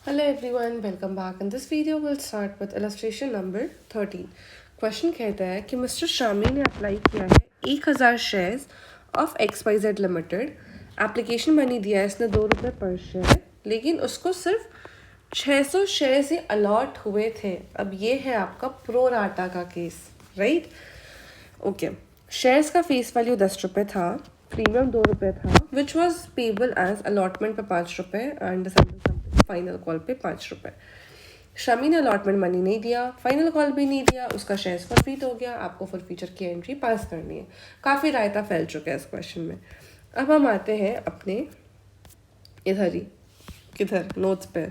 Hello everyone, welcome back. In this video, we'll start with illustration number 13. Question कहता है कि mister Shami ने apply किया है 1000 shares of XYZ limited. Application money दिया है इसने ₹2 पर शेयर, लेकिन उसको सिर्फ 600 शेयर्स ही अलॉट हुए थे। अब ये है आपका प्रो राटा का केस, राइट? ओके, शेयर्स का फेस वैल्यू ₹10 था, प्रीमियम ₹2 था, which was payable as allotment पे ₹5 एंड फाइनल कॉल पे ₹5। शमी ने अलॉटमेंट मनी नहीं दिया, फाइनल कॉल भी नहीं दिया, उसका शेयर्स फॉरफीट हो गया। आपको फॉरफीचर की एंट्री पास करनी है। काफ़ी रायता फैल चुका है इस क्वेश्चन में। अब हम आते हैं अपने इधर ही, किधर नोट्स पे।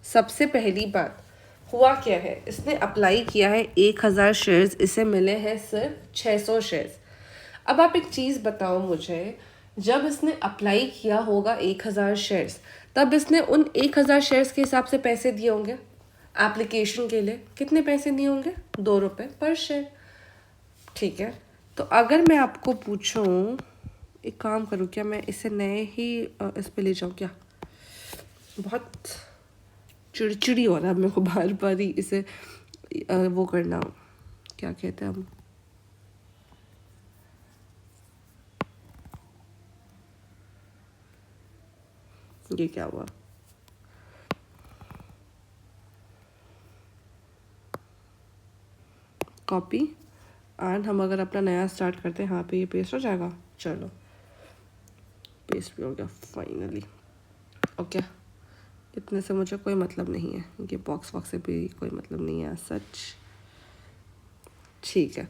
सबसे पहली बात, हुआ क्या है, इसने अप्लाई किया है 1000 शेयर्स, इसे मिले हैं सिर्फ 600 शेयर्स। अब आप एक चीज़ बताओ मुझे, जब इसने अप्लाई किया होगा 1000 शेयर्स, तब इसने उन 1000 शेयर्स के हिसाब से पैसे दिए होंगे। एप्लीकेशन के लिए कितने पैसे दिए होंगे? ₹2 पर शेयर। ठीक है, तो अगर मैं आपको पूछूं, एक काम करूं क्या, मैं इसे नए ही इस पे ले जाऊं क्या? बहुत चिड़चिड़ी हो रहा है मेरे को बार बार ही इसे वो करना, क्या कहते हैं हम, ये क्या हुआ? कॉपी एंड हम अगर अपना नया स्टार्ट करते हैं, यहाँ पे ये पेस्ट हो जाएगा। चलो, पेस्ट भी हो गया फाइनली। ओके, इतने से मुझे कोई मतलब नहीं है, ये बॉक्स वॉक्स से भी कोई मतलब नहीं है सच। ठीक है,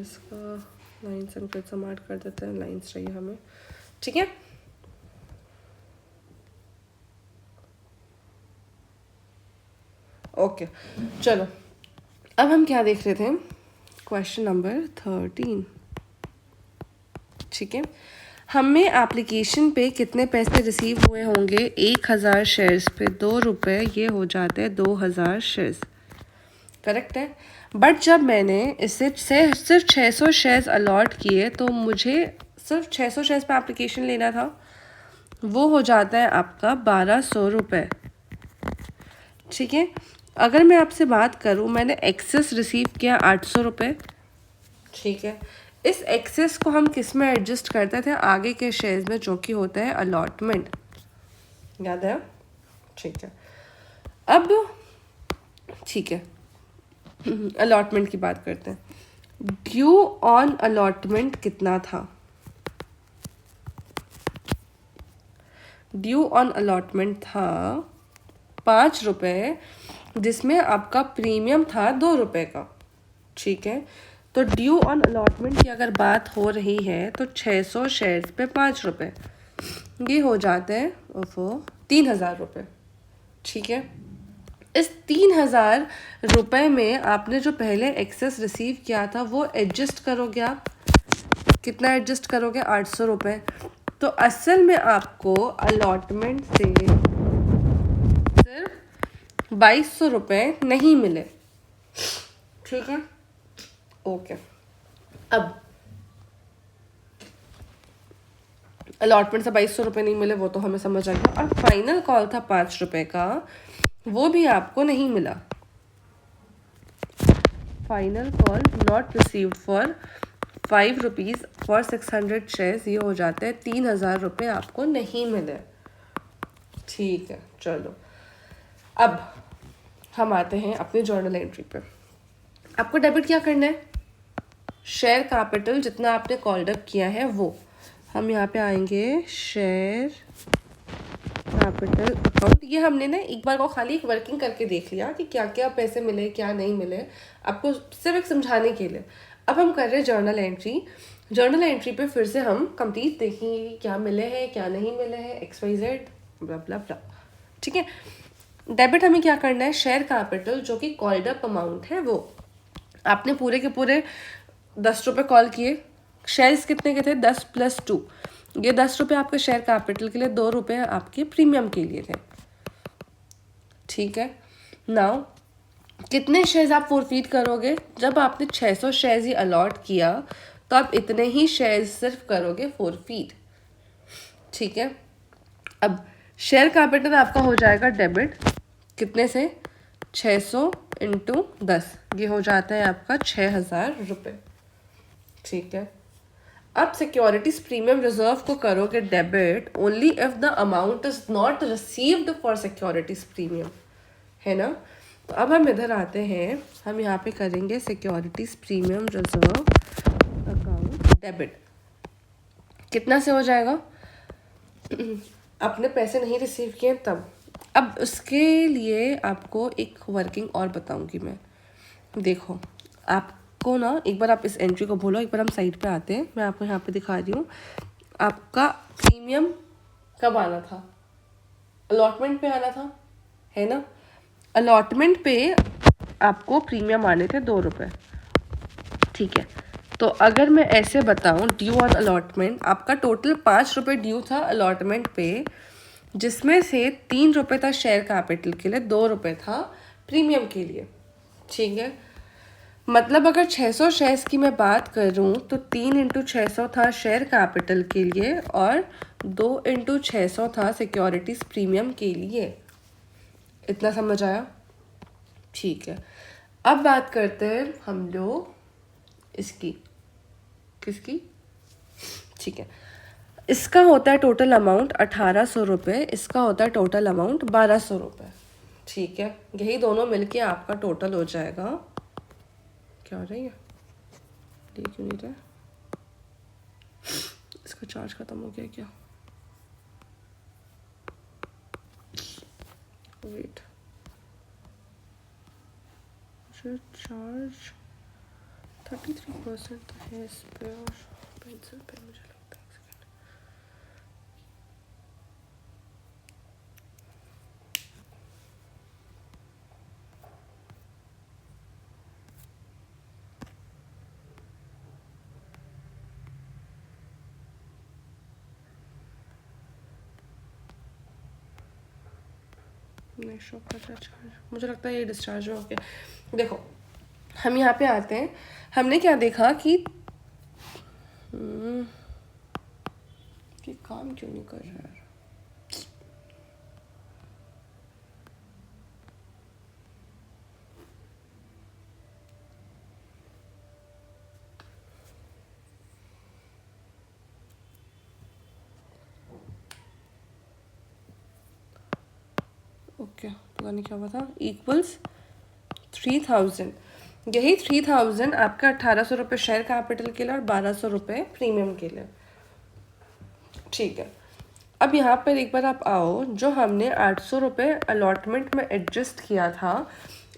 इसका लाइन्स एंड फिर हम ऐड कर देते हैं। लाइन्स चाहिए हमें, ठीक है। ओके, चलो, अब हम क्या देख रहे थे? Question number 13। ठीक है, हमें एप्लीकेशन पे कितने पैसे रिसीव हुए होंगे? 1000 शेयर्स पे ₹2, ये हो जाते हैं 2000 शेयर्स, करेक्ट है। बट जब मैंने इसे सिर्फ 600 शेयर्स अलॉट किए, तो मुझे सिर्फ 600 शेयर्स पे एप्लीकेशन लेना था, वो हो जाता है आपका ₹1200। ठीक है, अगर मैं आपसे बात करूं, मैंने एक्सेस रिसीव किया ₹800। ठीक है, इस एक्सेस को हम किस में एडजस्ट करते थे? आगे के शेयर्स में, जो कि होता है अलॉटमेंट, याद है? ठीक है, अब ठीक है, अलॉटमेंट की बात करते हैं। ड्यू ऑन अलॉटमेंट कितना था? ड्यू ऑन अलॉटमेंट था ₹5, जिसमें आपका प्रीमियम था ₹2 का। ठीक है, तो ड्यू ऑन अलॉटमेंट की अगर बात हो रही है, तो 600 शेयर्स पे ₹5, ये हो जाते हैं ₹3000। ठीक है, इस ₹3000 में आपने जो पहले एक्सेस रिसीव किया था, वो एडजस्ट करोगे आप। कितना एडजस्ट करोगे? ₹800। तो असल में आपको अलॉटमेंट से सिर्फ ₹2200 नहीं मिले। ठीक है, ओके। अब अलॉटमेंट से ₹2200 नहीं मिले, वो तो हमें समझ आ गया। और फाइनल कॉल था ₹5 का, वो भी आपको नहीं मिला। Final call not received for ₹5 for 600 shares, ये हो जाते हैं ₹3000 आपको नहीं मिले। ठीक है, चलो, अब हम आते हैं अपनी जर्नल एंट्री पे। आपको डेबिट क्या करना है? शेयर कैपिटल जितना आपने कॉल्ड अप किया है वो। हम यहाँ पे आएंगे, शेयर कैपिटल अकाउंट। ये हमने ना एक बार को खाली एक वर्किंग करके देख लिया कि क्या क्या पैसे मिले, क्या नहीं मिले, आपको सिर्फ एक समझाने के लिए। अब हम कर रहे हैं जर्नल एंट्री। जर्नल एंट्री पे फिर से हम कंप्लीट देखेंगे क्या मिले हैं, क्या नहीं मिले हैं, XYZ ब्ला ब्ला ब्ला। ठीक है, डेबिट हमें क्या करना है? शेयर कैपिटल जो कि कॉल्ड अप अमाउंट है वो। आपने पूरे के पूरे ₹10 कॉल किए। शेयर्स कितने के थे? 10 + 2, ये ₹10 आपके शेयर कैपिटल के लिए, ₹2 आपके प्रीमियम के लिए थे। ठीक है, नाउ कितने शेयर्स आप फॉरफीट करोगे? जब आपने 600 शेयर्स ही अलॉट किया, तो आप इतने ही शेयर सिर्फ करोगे फॉरफीट, ठीक है। अब शेयर कैपिटल आपका हो जाएगा डेबिट, कितने से, 600 इंटू 10, ये हो जाता है आपका 6,000 रुपये, ठीक है। अब सिक्योरिटीज प्रीमियम रिजर्व को करोगे debit only if the amount is not received for securities premium, है ना। तो अब हम इधर आते हैं, हम यहाँ पे करेंगे securities premium reserve account debit, कितना से हो जाएगा, आपने पैसे नहीं रिसीव किए तब। अब उसके लिए आपको एक वर्किंग और बताऊंगी मैं। देखो आपको ना, एक बार आप इस एंट्री को बोलो, एक बार हम साइड पे आते हैं, मैं आपको यहाँ पे दिखा रही हूँ। आपका प्रीमियम कब आना था, अलॉटमेंट पे आना था, है ना। अलॉटमेंट पे आपको प्रीमियम आने थे 2 रुपये, ठीक है। तो अगर मैं ऐसे बताऊं, ड्यू ऑन अलॉटमेंट आपका टोटल 5 रुपये ड्यू था अलॉटमेंट पे, जिसमें से 3 रुपये था शेयर कैपिटल के लिए, 2 रुपये था प्रीमियम के लिए, ठीक है। मतलब अगर 600 शेयर्स की मैं बात करूं तो 3 इंटू 600 था शेयर कैपिटल के लिए और 2 इंटू 600 था सिक्योरिटीज प्रीमियम के लिए। इतना समझ आया, ठीक है। अब बात करते हैं हम लोग इसकी, किसकी, ठीक है। इसका होता है टोटल अमाउंट 1800 रुपये, इसका होता है टोटल अमाउंट 1200 रुपये, ठीक है। यही दोनों मिलके आपका टोटल हो जाएगा, क्या हो रही है, ये क्यों नहीं रहा, इसका चार्ज खत्म हो गया क्या, वेट, चार्ज 33% है इस पे और पेंसिल पे मुझे लगता है, नहीं शो कर रहा चार्ज, मुझे लगता है ये डिस्चार्ज हो गया। देखो हम यहाँ पे आते हैं, हमने क्या देखा कि काम क्यों नहीं कर रहा है, ओके पता नहीं क्या हुआ था, इक्वल्स 3000, यही 3000 आपका 1800 रुपये शेयर कैपिटल के लिए और 1200 रुपये प्रीमियम के लिए, ठीक है। अब यहाँ पर एक बार आप आओ, जो हमने 800 रुपये अलॉटमेंट में एडजस्ट किया था,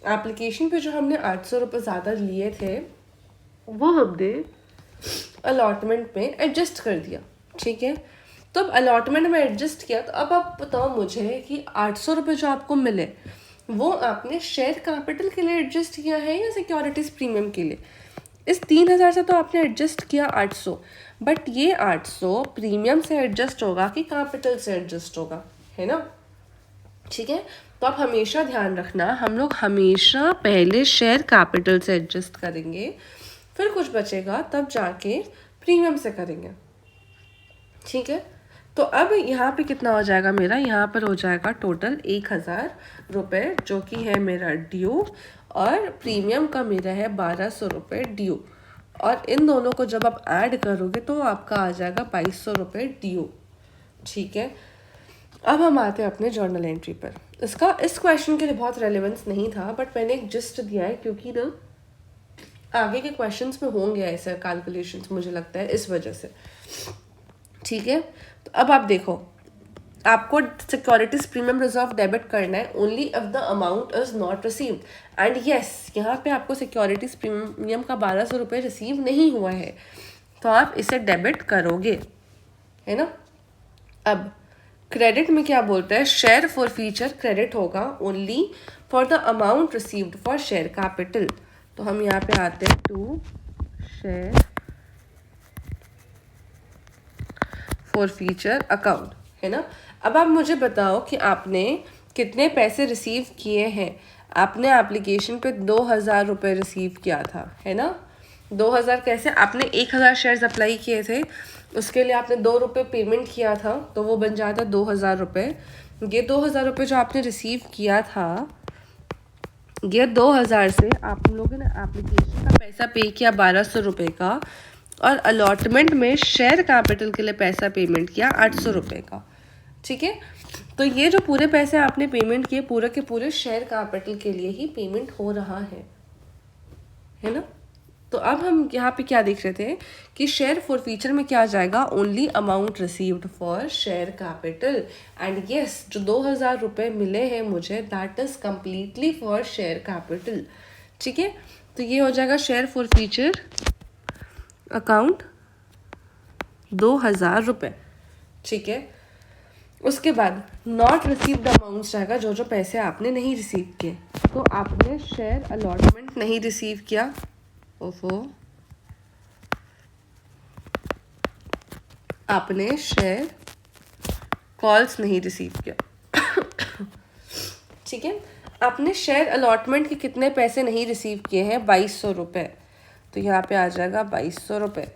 एप्लीकेशन पे जो हमने 800 रुपये ज़्यादा लिए थे वो हमने अलॉटमेंट में एडजस्ट कर दिया, ठीक है। तो अब अलॉटमेंट में एडजस्ट किया, तो अब आप बताओ मुझे कि 800 रुपये जो आपको मिले वो आपने शेयर कैपिटल के लिए एडजस्ट किया है या सिक्योरिटीज प्रीमियम के लिए। इस 3000 से तो आपने एडजस्ट किया 800, बट ये 800 प्रीमियम से एडजस्ट होगा कि कैपिटल से एडजस्ट होगा, है ना, ठीक है। तो आप हमेशा ध्यान रखना, हम लोग हमेशा पहले शेयर कैपिटल से एडजस्ट करेंगे, फिर कुछ बचेगा तब जाके प्रीमियम से करेंगे, ठीक है। तो अब यहाँ पे कितना हो जाएगा मेरा, यहाँ पर हो जाएगा टोटल 1000 रुपये, जो कि है मेरा ड्यू, और प्रीमियम का मेरा है 1200 रुपये ड्यू, और इन दोनों को जब आप ऐड करोगे तो आपका आ जाएगा 2200 रुपये ड्यू, ठीक है। अब हम आते हैं अपने जर्नल एंट्री पर। इसका इस क्वेश्चन के लिए बहुत रेलेवेंस नहीं था, बट मैंने एक जिस्ट दिया है क्योंकि ना आगे के क्वेश्चंस में होंगे ऐसे कैलकुलेशंस, मुझे लगता है इस वजह से, ठीक है। तो अब आप देखो, आपको सिक्योरिटीज प्रीमियम रिजर्व डेबिट करना है only if the amount is not received, and yes यहाँ पे आपको सिक्योरिटीज प्रीमियम का 1200 रुपये रिसीव नहीं हुआ है, तो आप इसे डेबिट करोगे, है ना। अब क्रेडिट में क्या बोलता है, शेयर फॉर फीचर क्रेडिट होगा only for the amount received for share capital. तो हम यहाँ पे आते हैं to share forfeiture account, है ना। अब आप मुझे बताओ कि आपने कितने पैसे रिसीव किए हैं। आपने एप्लीकेशन पे 2000 रुपये रिसीव किया था, है ना। 2,000 कैसे? आपने 1,000 शेयर्स अप्लाई किए थे, उसके लिए आपने 2 रुपये पेमेंट किया था, तो वो बन जाता 2,000 रुपये। ये 2,000 रुपये जो आपने रिसीव किया था, ये 2,000 से आप लोगों ने एप्लीकेशन का पैसा पे किया 1,200 रुपये का, और अलॉटमेंट में शेयर कैपिटल के लिए पैसा पेमेंट किया 800 रुपये का। ठीक है, तो ये जो पूरे पैसे आपने पेमेंट किए, पूरे के पूरे शेयर कैपिटल के लिए ही पेमेंट हो रहा है ना। तो अब हम यहाँ पे क्या देख रहे थे कि शेयर फॉर फीचर में क्या आ जाएगा, only amount received for share capital, and yes जो 2,000 रुपये मिले हैं मुझे, that is completely for share capital. ठीक है, तो ये हो जाएगा शेयर फॉर फीचर अकाउंट 2,000 रुपये। ठीक है, उसके बाद नॉट रिसीव्ड अमाउंट्स रहेगा, जो जो पैसे आपने नहीं रिसीव किए। तो आपने शेयर अलॉटमेंट नहीं रिसीव किया, ओफो, आपने शेयर कॉल्स नहीं रिसीव किया। ठीक है, आपने शेयर अलॉटमेंट के कितने पैसे नहीं रिसीव किए हैं, 2,200 रुपये, तो यहाँ पे आ जाएगा 2,200 रुपये।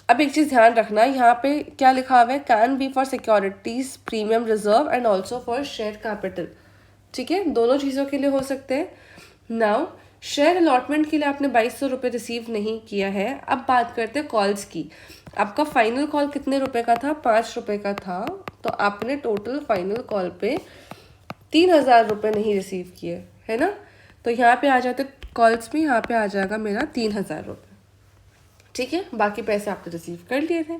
अब एक चीज़ ध्यान रखना, यहाँ पे क्या लिखा हुआ है, can be for securities premium reserve and also for share capital. ठीक है, दोनों चीज़ों के लिए हो सकते हैं। नाउ शेयर अलॉटमेंट के लिए आपने 2,200 रुपये रिसीव नहीं किया है। अब बात करते हैं कॉल्स की। आपका फाइनल कॉल कितने रुपए का था, 5 रुपये का था, तो आपने टोटल फाइनल कॉल पे 3,000 रुपये नहीं रिसीव किए, है ना। तो यहाँ पे आ जाते कॉल्स में, यहाँ पे आ जाएगा मेरा 3,000 रुपये। ठीक है, बाकी पैसे आपने रिसीव कर लिए थे।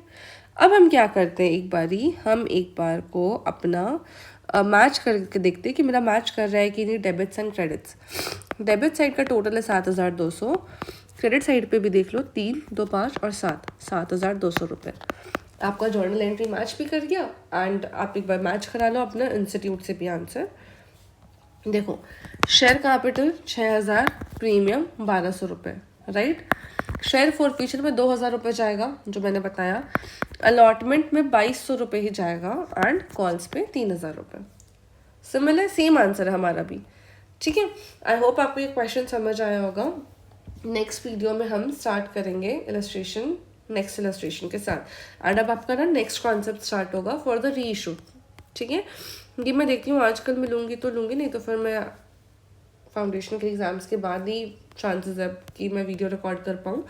अब हम क्या करते हैं, हम एक बार को अपना मैच करके देखते हैं कि मेरा मैच कर रहा है कि नहीं, debits and credits. Debit side का टोटल है 7,200, क्रेडिट साइड पे भी देख लो, 3, 2, 5 और 7,200 रुपये। आपका जर्नल एंट्री मैच भी कर गया, एंड आप एक बार मैच करा लो अपना इंस्टीट्यूट से भी आंसर। देखो, शेयर कैपिटल 6,000, प्रीमियम 1,200 रुपये, राइट। शेयर फॉर फीचर में 2,000 रुपये जाएगा, जो मैंने बताया। अलॉटमेंट में 2,200 रुपये ही जाएगा, एंड कॉल्स पे 3,000 रुपये। सिमिलर सेम आंसर है हमारा भी। ठीक है, आई होप आपको ये क्वेश्चन समझ आया होगा। नेक्स्ट वीडियो में हम स्टार्ट करेंगे इलस्ट्रेशन, नेक्स्ट इलस्ट्रेशन के साथ, एंड अब आपका ना नेक्स्ट कॉन्सेप्ट स्टार्ट होगा फॉर द री इशू। ठीक है, ये मैं देखती हूँ आजकल मिलूंगी तो लूँगी, नहीं तो फिर मैं फाउंडेशन के एग्ज़ाम्स के बाद ही चांसेस है कि मैं वीडियो रिकॉर्ड कर पाऊँ।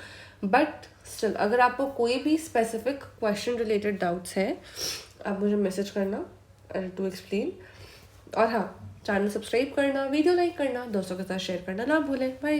बट स्टिल अगर आपको कोई भी स्पेसिफिक क्वेश्चन रिलेटेड डाउट्स है, आप मुझे मैसेज करना टू एक्सप्लेन। और हाँ, चैनल सब्सक्राइब करना, वीडियो लाइक करना, दोस्तों के साथ शेयर करना ना भूलें। बाय।